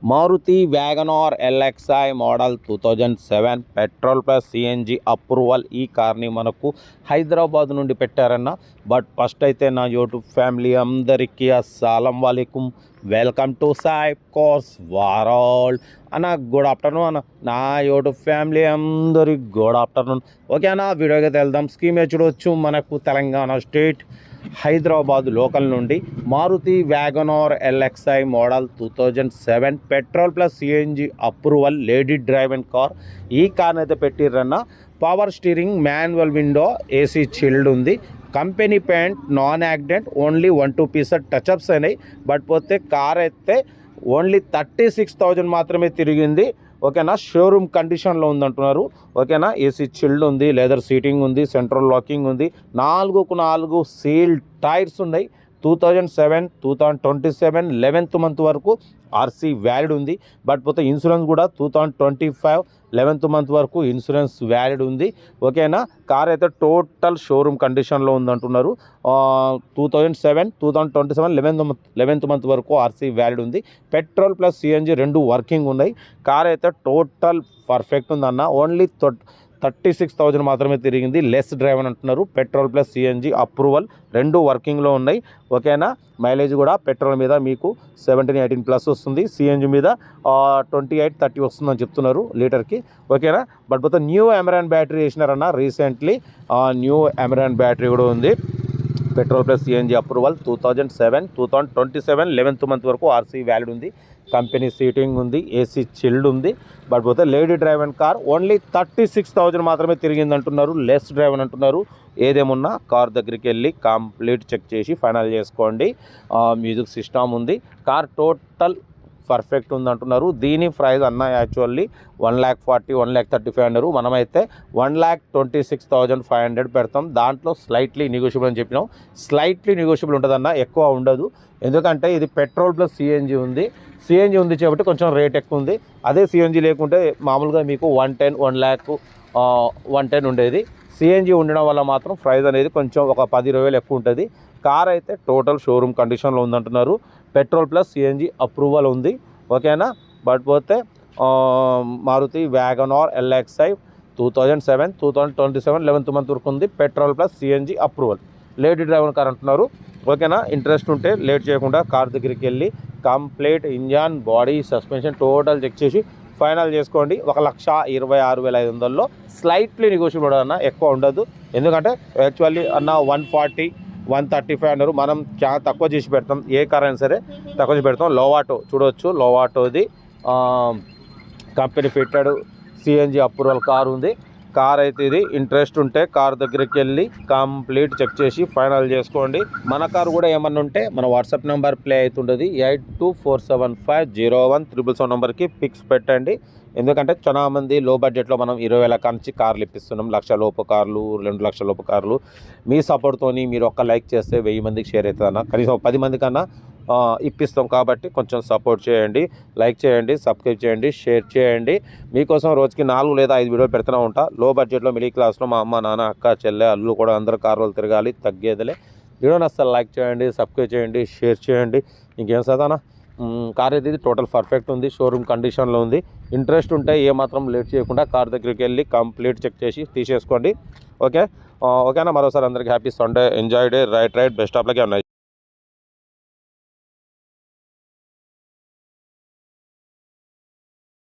Maruti WagonR LXi model 2007 petrol plus CNG approval. ఈ కార్ని మనకు హైదరాబాద్ నుండి పెట్టారన్న. బట్ ఫస్ట్ అయితే నా యూట్యూబ్ ఫ్యామిలీ అందరికీ అస్సలం వాలేకుమ్, welcome to Sai cars world అన్న. గుడ్ ఆఫ్టర్నూన్ అన్న. నా యూట్యూబ్ ఫ్యామిలీ అందరికి గుడ్ ఆఫ్టర్నూన్. ఓకే అన్న, వీడియోకి వెళ్దాం. స్కీమ్ చూడవచ్చు. మనకు తెలంగాణ స్టేట్ హైదరాబాద్ లోకల్ నుండి Maruti WagonR LXi model 2007 petrol plus CNG approval lady driven car. ఈ కార్ని అయితే పెట్టిర్రన్న. Power steering, manual window, AC chilled ఉంది. Company paint, non accident, only 1-2 pieces touch ups అయినాయి. బట్ పోతే కార్ అయితే ఓన్లీ 36,000 మాత్రమే తిరిగింది. ఓకేనా, షోరూమ్ కండిషన్లో ఉందంటున్నారు. ఓకేనా, ఏసీ చిల్డ్ ఉంది, లెదర్ సీటింగ్ ఉంది, సెంట్రల్ లాకింగ్ ఉంది, 4కు 4 సీల్ టైర్స్ ఉన్నాయి. 2007 2027 11th మంత్ వరకు ఆర్సీ వ్యాలిడ్ ఉంది. బట్ పోతే ఇన్సూరెన్స్ కూడా 2025 11th మంత్ వరకు ఇన్సూరెన్స్ వ్యాలిడ్ ఉంది. ఓకేనా, కార్ అయితే టోటల్ షోరూమ్ కండిషన్లో ఉందంటున్నారు. 2007 2027 11th మంత్ వరకు ఆర్సీ వ్యాలిడ్ ఉంది. పెట్రోల్ ప్లస్ సిఎన్జి రెండు వర్కింగ్ ఉన్నాయి. కార్ అయితే టోటల్ పర్ఫెక్ట్ ఉందన్న. ఓన్లీ 36,000 మాత్రమే తిరిగింది. లెస్ డ్రైవ్ అని అంటున్నారు. పెట్రోల్ ప్లస్ సిఎన్జి అప్రూవల్ రెండు వర్కింగ్లో ఉన్నాయి. ఓకేనా, మైలేజ్ కూడా పెట్రోల్ మీద మీకు 17-18 ప్లస్ వస్తుంది. సిఎన్జి మీద 28-30 వస్తుందని చెప్తున్నారు లీటర్కి. ఓకేనా, బట్ పోతే న్యూ అమెరాన్ బ్యాటరీ వేసినారన్న రీసెంట్లీ. న్యూ అమెరాన్ బ్యాటరీ కూడా ఉంది. Petrol plus CNG approval 2007 2027 11th month వరకు ఆర్సీ వ్యాలిడ్ ఉంది. కంపెనీ సీటింగ్ ఉంది, ఏసీ చిల్డ్ ఉంది. బట్ పోతే lady drive and car only 36,000 మాత్రమే తిరిగింది అంటున్నారు. లెస్ డ్రైవ్ అని అంటున్నారు. ఏదేమున్నా కార్ దగ్గరికి వెళ్ళి కంప్లీట్ చెక్ చేసి ఫైనల్ చేసుకోండి. మ్యూజిక్ సిస్టమ్ ఉంది. కార్ టోటల్ పర్ఫెక్ట్ ఉందంటున్నారు. దీని ప్రైస్ అన్న యాక్చువల్లీ 1,40,000 1,35,000 అన్నారు. మనమైతే 1,26,500 పెడతాం. దాంట్లో స్లైట్లీ నెగోషియబుల్ అని చెప్పినాం. స్లైట్లీ నెగోషియబుల్ ఉంటుందన్న, ఎక్కువ ఉండదు. ఎందుకంటే ఇది పెట్రోల్ ప్లస్ సిఎన్జి ఉంది. సిఎన్జి ఉంది కాబట్టి కొంచెం రేట్ ఎక్కువ ఉంది. అదే సిఎన్జి లేకుంటే మామూలుగా మీకు 110 ఉండేది. సిఎన్జి ఉండడం వల్ల మాత్రం ప్రైస్ అనేది కొంచెం ఒక 10-20 ఎక్కువ ఉంటుంది. కార్ అయితే టోటల్ షోరూమ్ కండిషన్లో ఉందంటున్నారు. పెట్రోల్ ప్లస్ సిఎన్జి అప్రూవల్ ఉంది. ఓకేనా, బట్ పోతే Maruti WagonR LXi 2007 2027 11th month వరకు ఉంది. Petrol plus CNG approval lady driver car అంటున్నారు. ఓకేనా, ఇంట్రెస్ట్ ఉంటే లేట్ చేయకుండా కార్ దగ్గరికి వెళ్ళి complete engine, body, suspension total check చేసి ఫైనల్ చేసుకోండి. 1,26,500లో స్లైట్లీ నెగోషియబుల్ అన్న, ఎక్కువ ఉండదు. ఎందుకంటే యాక్చువల్లీ అన్న 140-135 అన్నారు. మనం చాలా తక్కువ చేసి పెడతాం. ఏ కార్ అయినా సరే తక్కువ చేసి పెడతాం. లోవాటో చూడవచ్చు. లోవాటోది company fitted CNG approval car ఉంది. కార్ అయితే ఇది ఇంట్రెస్ట్ ఉంటే కార్ దగ్గరికి వెళ్ళి కంప్లీట్ చెక్ చేసి ఫైనల్ చేసుకోండి. మన కార్ కూడా ఏమన్నా ఉంటే మన వాట్సాప్ నెంబర్ ప్లే అవుతుంటుంది. 8247501777 నెంబర్కి పిక్స్ పెట్టండి. ఎందుకంటే చాలా మంది లో బడ్జెట్లో మనం 20,000 నుంచి కార్లు ఇప్పిస్తున్నాం. 1,00,000 లోపు కార్లు, 2,00,000 లోపు కార్లు. మీ సపోర్ట్తోని మీరు ఒక్క లైక్ చేస్తే 1000 మందికి షేర్ అవుతుందన్న. కనీసం 10 మంది కన్నా ఇప్పిస్తాం. కాబట్టి కొంచెం సపోర్ట్ చేయండి, లైక్ చేయండి, సబ్స్క్రైబ్ చేయండి, షేర్ చేయండి. మీకోసం రోజుకి 4 లేదా 5 వీడియోలు పెడుతూనే ఉంటా. లో బడ్జెట్లో మిడిల్ క్లాస్లో మా అమ్మ, నాన్న, అక్క, చెల్లె, అల్లు కూడా అందరు కార్లు తిరగాలి, తగ్గేదిలే. వీడియోని అసలు లైక్ చేయండి, సబ్స్క్రైబ్ చేయండి, షేర్ చేయండి. ఇంకేం సదానా, కార్ అయితే ఇది టోటల్ పర్ఫెక్ట్ ఉంది. షోరూమ్ కండిషన్లో ఉంది. ఇంట్రెస్ట్ ఉంటే ఏమాత్రం లేట్ చేయకుండా కార్ దగ్గరికి వెళ్ళి కంప్లీట్ చెక్ చేసి తీసేసుకోండి. ఓకేనా, మరోసారి అందరికీ happy Sunday, enjoy day, right best of luck.